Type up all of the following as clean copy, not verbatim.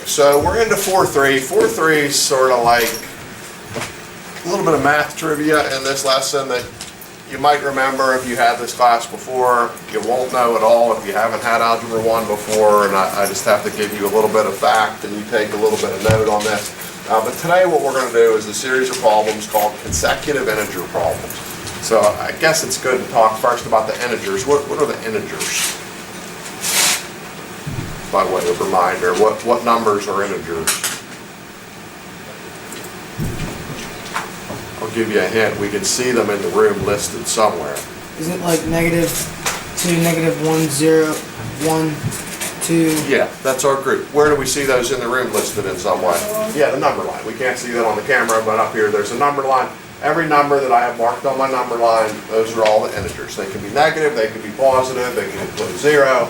So we're into 4.3. 4.3 is sort of like a little bit of math trivia in this lesson that you might remember if you had this class before. You won't know at all if you haven't had Algebra 1 before, and I just have to give you a little bit of fact and you take a little bit of note on this. But today what we're going to do is a series of problems called consecutive integer problems. So I guess it's good to talk first about the integers. What are the integers? By way of reminder, what numbers are integers? I'll give you a hint. We can see them in the room listed somewhere. Is it like -2, -1, 0, 1, 2? Yeah, that's our group. Where do we see those in the room listed in some way? Yeah, the number line. We can't see that on the camera, but up here there's a number line. Every number that I have marked on my number line, those are all the integers. They can be negative, they can be positive, they can include 0,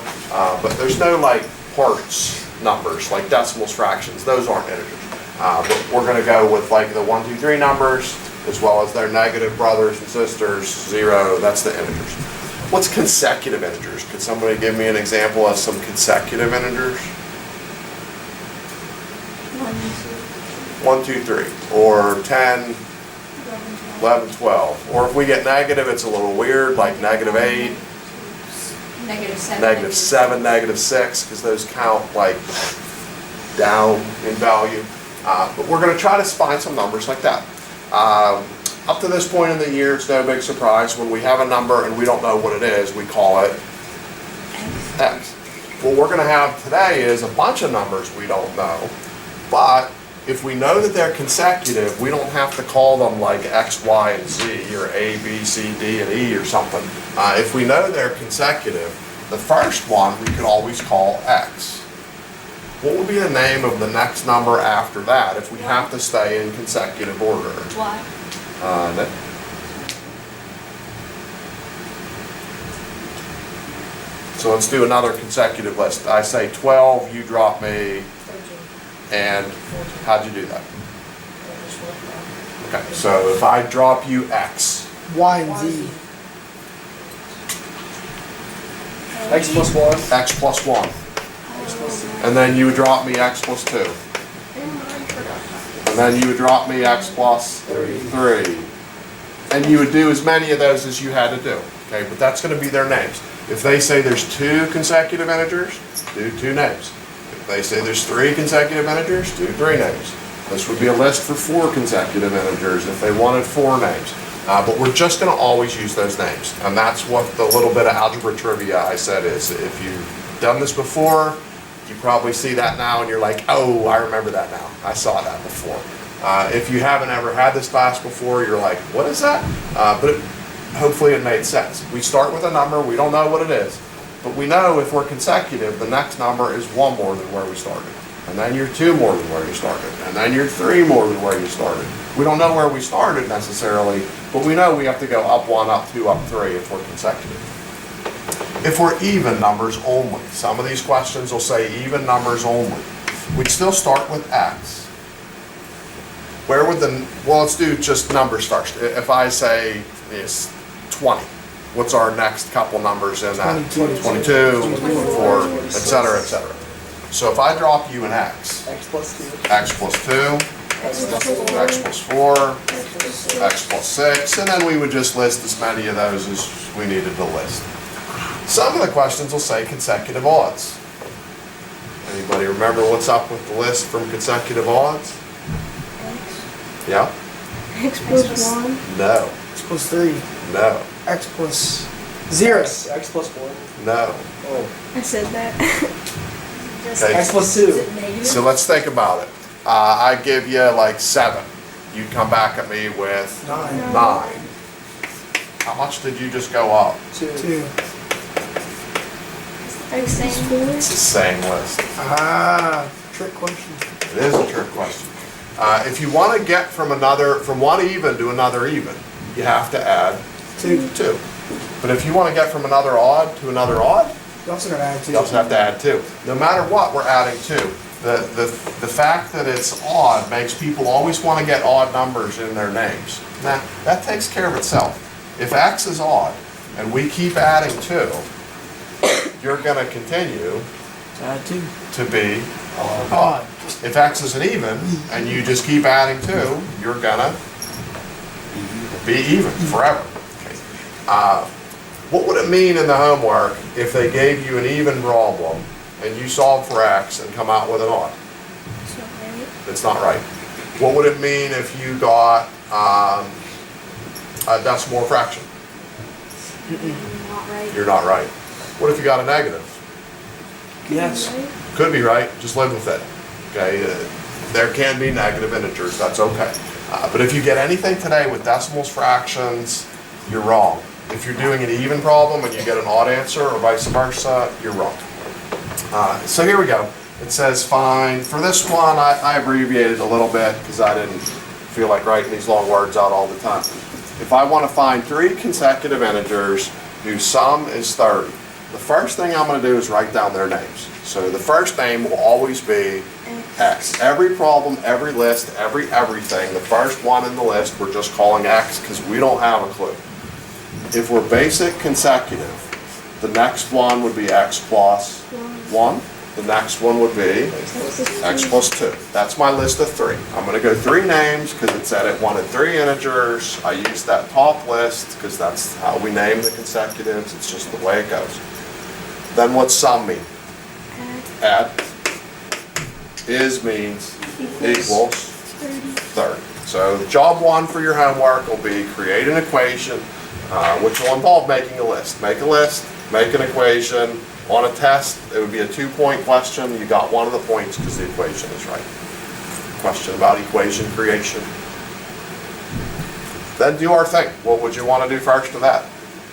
but there's no like parts numbers, like decimals, fractions. Those aren't integers. But we're going to go with like the 1, 2, 3 numbers, as well as their negative brothers and sisters, 0, that's the integers. What's consecutive integers? Could somebody give me an example of some consecutive integers? 1, 2, 3, or 10, 11, 12. Or if we get negative, it's a little weird, like -8, -7, -6, because those count like down in value. But we're going to try to find some numbers like that. Up to this point in the year, it's no big surprise. When we have a number and we don't know what it is, we call it X. What we're going to have today is a bunch of numbers we don't know. But if we know that they're consecutive, we don't have to call them like X, Y, and Z, or A, B, C, D, and E, or something. If we know they're consecutive, the first one we could always call X. What would be the name of the next number after that if we have to stay in consecutive order? Y. No. So let's do another consecutive list. I say 12, you drop me, and how'd you do that? Okay, so if I drop you X. Y and Z. X plus 1. X plus 1. And then you would drop me X plus 2. And then you would drop me X plus 3. And you would do as many of those as you had to do. Okay, but that's going to be their names. If they say there's 2 consecutive integers, do 2 names. If they say there's 3 consecutive integers, do 3 names. This would be a list for 4 consecutive integers if they wanted 4 names. But we're just going to always use those names. And that's what the little bit of algebra trivia I said is. If you've done this before, you probably see that now and you're like, oh, I remember that now. I saw that before. If you haven't ever had this class before, you're like, what is that? But hopefully it made sense. We start with a number, we don't know what it is, but we know if we're consecutive, the next number is 1 more than where we started. And then you're 2 more than where you started. And then you're 3 more than where you started. We don't know where we started necessarily, but we know we have to go up 1, up 2, up 3 if we're consecutive. If we're even numbers only, some of these questions will say even numbers only. We'd still start with X. Where would well, let's do just numbers first. If I say it's 20, what's our next couple numbers in that? 22, 24, etc., etc. So if I drop you an X, X plus 2. X plus 2, X plus 4, X plus 6, and then we would just list as many of those as we needed to list. Some of the questions will say consecutive odds. Anybody remember what's up with the list from consecutive odds? Yeah? X plus 1. No. X plus 3. No. X plus 0. X plus 4. No. Oh. I said that. Okay. X plus 2. So let's think about it. I give you like 7. You come back at me with 9. 9. How much did you just go up? 2. X plus 4. It's the same list. Ah, trick question. It is a trick question. If you want to get from one even to another even, you have to add 2. But if you want to get from another odd to another odd, You also gotta add 2. you also have to add 2. No matter what, we're adding 2. The fact that it's odd makes people always want to get odd numbers in their names. Now, that takes care of itself. If X is odd and we keep adding 2, you're going to continue Add 2. to be Odd. if x is an even, and you just keep adding 2, you're gonna be even forever. What would it mean in the homework if they gave you an even problem and you solve for x and come out with an odd? It's not right. It's not right. What would it mean if you got a decimal fraction? Not right. You're not right. What if you got a negative? Yes. Right? Could be right, just live with it. Okay, there can be negative integers, that's okay. But if you get anything today with decimals, fractions, you're wrong. If you're doing an even problem and you get an odd answer or vice versa, you're wrong. So here we go. It says find, for this one I abbreviated a little bit because I didn't feel like writing these long words out all the time. If I want to find 3 consecutive integers whose sum is 30, the first thing I'm going to do is write down their names. So the first name will always be x. Every problem, every list, everything, the first one in the list we're just calling x because we don't have a clue. If we're basic consecutive, the next one would be x plus 1. The next one would be x plus 2. That's my list of 3. I'm going to go 3 names because it said it wanted 3 integers. I used that top list because that's how we name the consecutives. It's just the way it goes. Then what's sum mean? Add. Is means equals 30. So job 1 for your homework will be create an equation, which will involve making a list. Make a list, make an equation. On a test, it would be a 2-point question. You got 1 of the points because the equation is right. Question about equation creation. Then do our thing. What would you want to do first of that?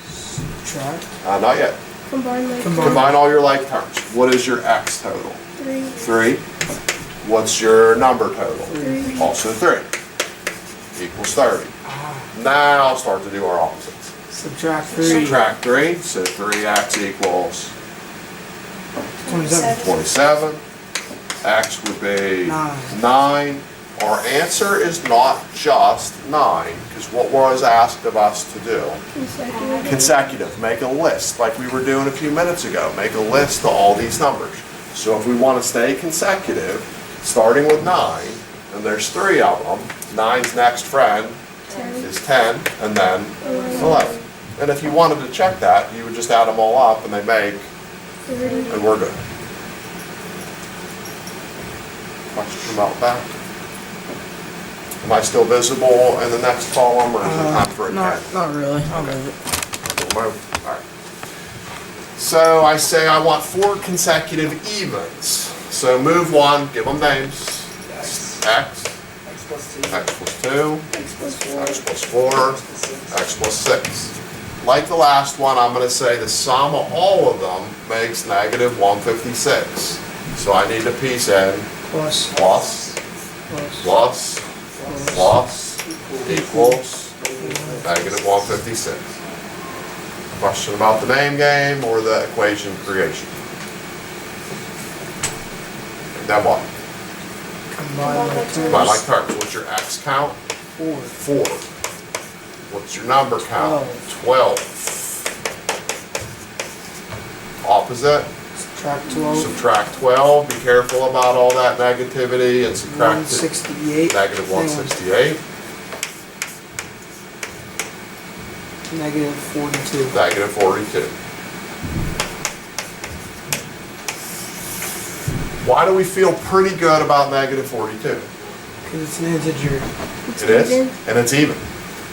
Subtract. Not yet. Combine like Combine all your like terms. What is your x total? 3. 3. What's your number total? 3. Also 3. Equals 30. Now start to do our opposites. Subtract 3. Subtract 3, so 3x equals 27. 27. X would be 9. 9. Our answer is not just 9, because what was asked of us to do? Consecutive. Consecutive. Make a list, like we were doing a few minutes ago. Make a list of all these numbers. So if we want to stay consecutive, starting with 9, and there's 3 of them, 9's next friend 10. is 10, and then 11. And if you wanted to check that, you would just add them all up, and they make, 30. and we're good. Question about that? Am I still visible in the next column, or is it time for a pen? Not really. I'll move it. We'll move. All right. So I say I want 4 consecutive evens. So move 1, give them names. X. X, X plus 2. X plus 2, X plus 4. X plus 4, X plus 6. Like the last one, I'm going to say the sum of all of them makes negative 156. So I need to piece in Plus. plus, plus, plus, equals negative 156. Question about the name game or the equation creation? Then what? Combine like terms. Combine like terms. What's your x count? 4. 4. What's your number count? 12. Opposite? Subtract 12. Subtract 12. Be careful about all that negativity and subtract it. 168. Negative 168. Negative 42. Negative 42. Why do we feel pretty good about negative 42? Because it's an integer. It is, and it's even.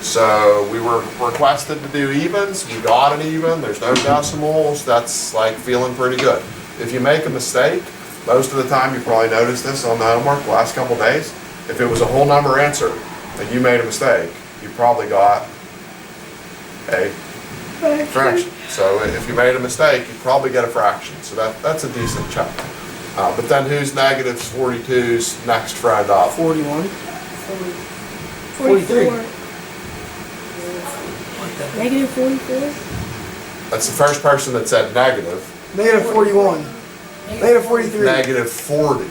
So we were requested to do evens, we got an even, there's no decimals, that's like feeling pretty good. If you make a mistake, most of the time you probably noticed this on the homework the last couple days, if it was a whole number answer and you made a mistake, you probably got a fraction. So if you made a mistake, you probably get a fraction. So that's a decent check. But then who's negative 42's next friend up? 41. 44. Negative 44. That's the first person that said negative. Negative 41. Negative 43. Negative 40.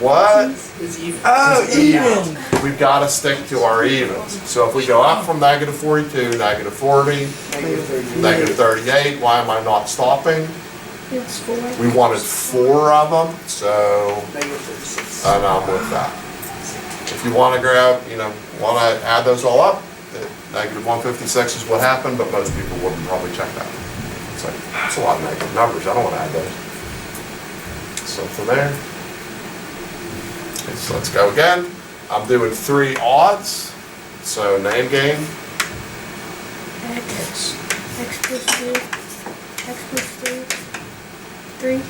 What? It's even. Oh, It's even. We've got to stick to our evens. So if we go up from negative 42, negative 40, Negative 30. negative 38, why am I not stopping? It's 4. We wanted 4 of them, so, Negative 36. and I'm with that. If you wanna grab, wanna add those all up, negative 156 is what happened, but most people wouldn't probably check that. It's like, it's a lot of negative numbers, I don't wanna add those. Something there. Okay, so let's go again. I'm doing 3 odds, so name game. X plus 2. X plus 3. 3.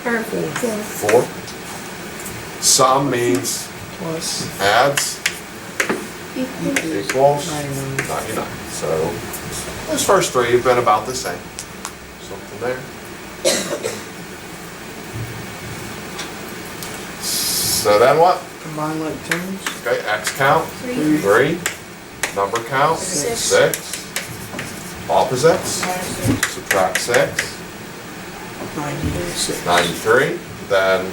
Or 4. 4. Sum means Plus adds Equals. equals 99. 99. So those first 3 have been about the same. Something there. So then what? Combine like terms. Okay, X count, 3. 3. Number count, 6. 6. Opposites, subtract 6. 96. 93. Then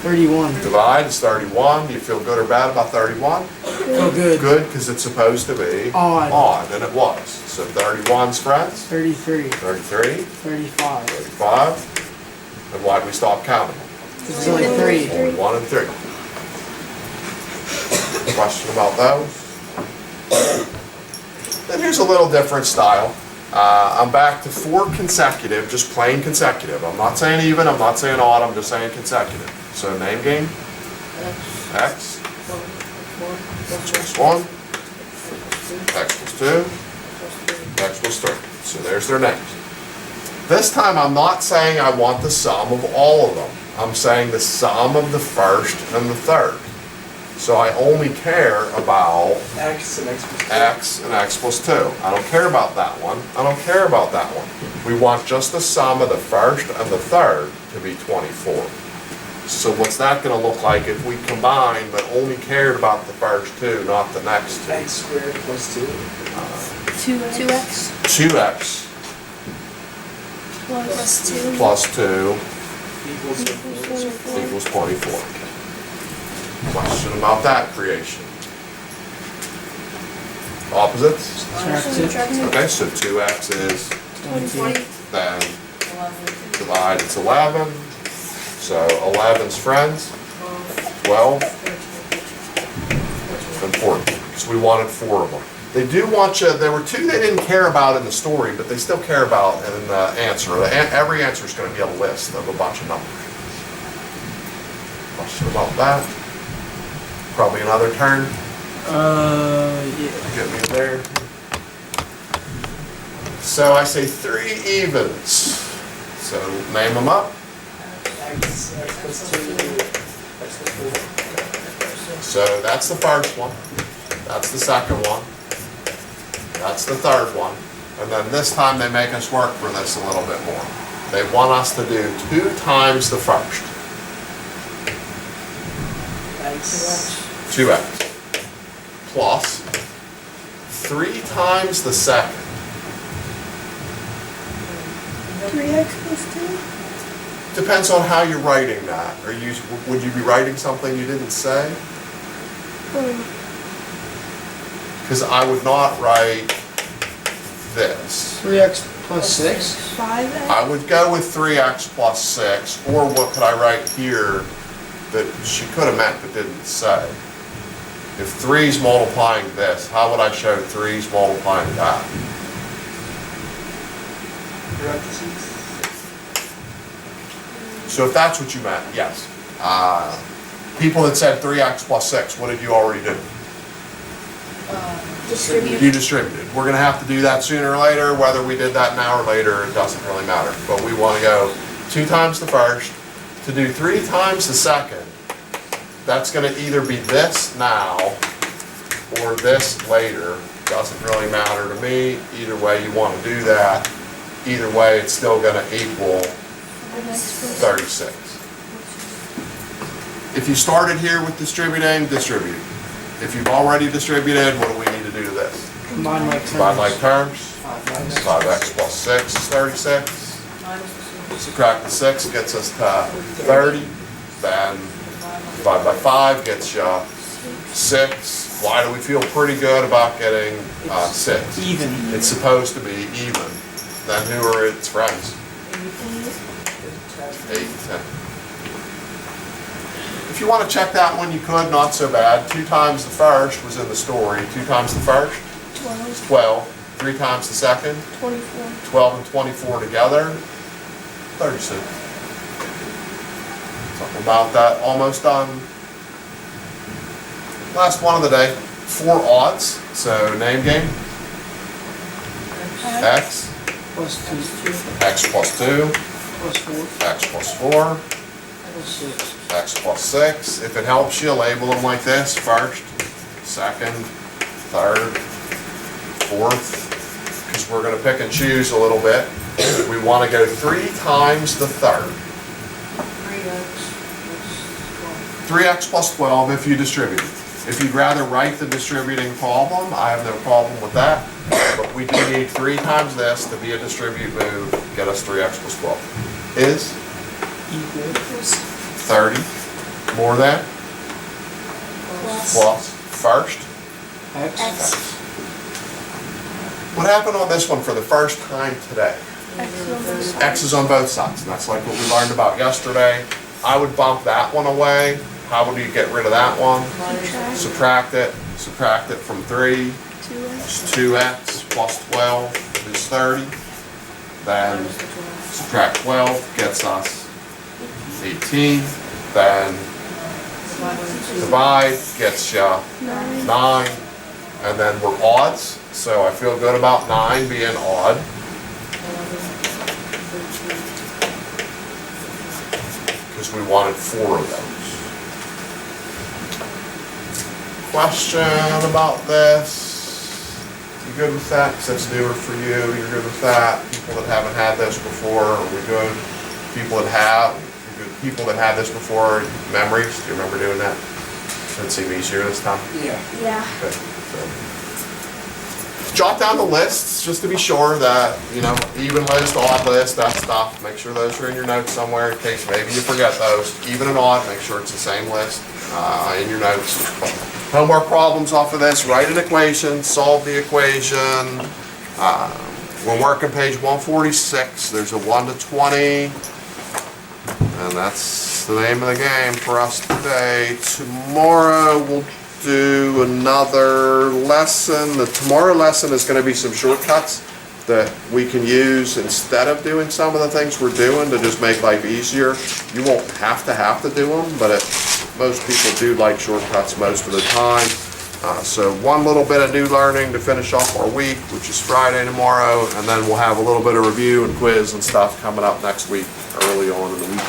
31. divide is 31. Do you feel good or bad about 31? Oh, good. Good, because it's supposed to be Odd. and it was. So 31's friends, 33. 33, 35. 35. And why'd we stop counting? It's only 3. Only 1 and 3. Question about those? Then here's a little different style. I'm back to 4 consecutive, just plain consecutive. I'm not saying even, I'm not saying odd, I'm just saying consecutive. So name game, X, X plus 1, X plus 2, X plus 3. So there's their names. This time I'm not saying I want the sum of all of them. I'm saying the sum of the first and the third. So I only care about X and X plus 2. X and X plus 2. I don't care about that one. I don't care about that one. We want just the sum of the first and the third to be 24. So what's that going to look like if we combine but only cared about the first 2, not the next 2? X squared plus 2. 2x 2x plus 2 plus 2 Equals 24. equals 24. Question about that creation. Opposites? Subtract 2. Okay, so 2x is 20. then divide, it's 11. So 11's friends, 12 and 14, because we wanted 4 of them. They do want you, there were 2 they didn't care about in the story, but they still care about in the answer. Every answer is going to be a list of a bunch of numbers. Question about that? Probably another turn. Yeah. Get me there. So I say 3 evens. So name them up. X plus 2. X plus 4. So that's the first one. That's the second one. That's the third one. And then this time they make us work for this a little bit more. They want us to do 2 times the first. X. 2x. Plus 3 times the second. 3x plus 2? Depends on how you're writing that. Would you be writing something you didn't say? Because I would not write this. 3x plus 6. 5x? I would go with 3x plus 6, or what could I write here that she could have meant but didn't say? If 3's multiplying this, how would I show 3's multiplying that? Parentheses. So if that's what you meant, yes. People that said 3x plus 6, what did you already do? Distribute. You distributed. We're going to have to do that sooner or later. Whether we did that now or later, it doesn't really matter. But we want to go 2 times the first. To do 3 times the second, that's going to either be this now or this later. Doesn't really matter to me. Either way you want to do that. Either way, it's still going to equal 36. If you started here with distributing, distribute. If you've already distributed, what do we need to do to this? Combine like terms. Divide like terms. 5x. 5x plus 6 is 36. Subtract the 6 gets us to 30. Then divide by 5 gets you 6. Why do we feel pretty good about getting 6? Even. It's supposed to be even. Then who are its friends? 8 and 10. If you want to check that one, you could, not so bad. 2 times the first was in the story. 2 times the first, 12. 12. 3 times the second, 24. 12 and 24 together, 36. Something about that, almost done. Last one of the day, 4 odds. So name game, x, Plus 2. x plus 2, Plus 4. x plus 4, Plus 6. x plus 6. If it helps you, label them like this: first, second, third, fourth, because we're going to pick and choose a little bit. We want to go 3 times the third. 3x plus 12 if you distribute. If you'd rather write the distributing problem, I have no problem with that. But we do need 3 times this to be a distribute move, get us 3x plus 12. Is Equals. 30 more than plus first. X. X. What happened on this one for the first time today? X is on both sides, and that's like what we learned about yesterday. I would bump that one away. How would you get rid of that one? Subtract it from 3. 2x. It's 2x plus 12 is 30. Then subtract 12 gets us 18. Then divide gets you 9. And then we're odds, so I feel good about 9 being odd. Because we wanted 4 of those. Question about this? You good with that? Because that's newer for you. You're good with that? People that haven't had this before, are we good? People that have, people that had this before, memories, do you remember doing that? Did it seem easier this time? Yeah. Yeah. Okay, so. Jot down the lists just to be sure that, you know, even list, odd list, that stuff. Make sure those are in your notes somewhere in case maybe you forget those. Even and odd, make sure it's the same list in your notes. Homework problems off of this, write an equation, solve the equation. We're working page 146. There's a 1 to 20. And that's the name of the game for us today. Tomorrow we'll do another lesson. The tomorrow lesson is going to be some shortcuts that we can use instead of doing some of the things we're doing to just make life easier. You won't have to do them, but most people do like shortcuts most of the time. So one little bit of new learning to finish off our week, which is Friday tomorrow, and then we'll have a little bit of review and quiz and stuff coming up next week, early on in the week.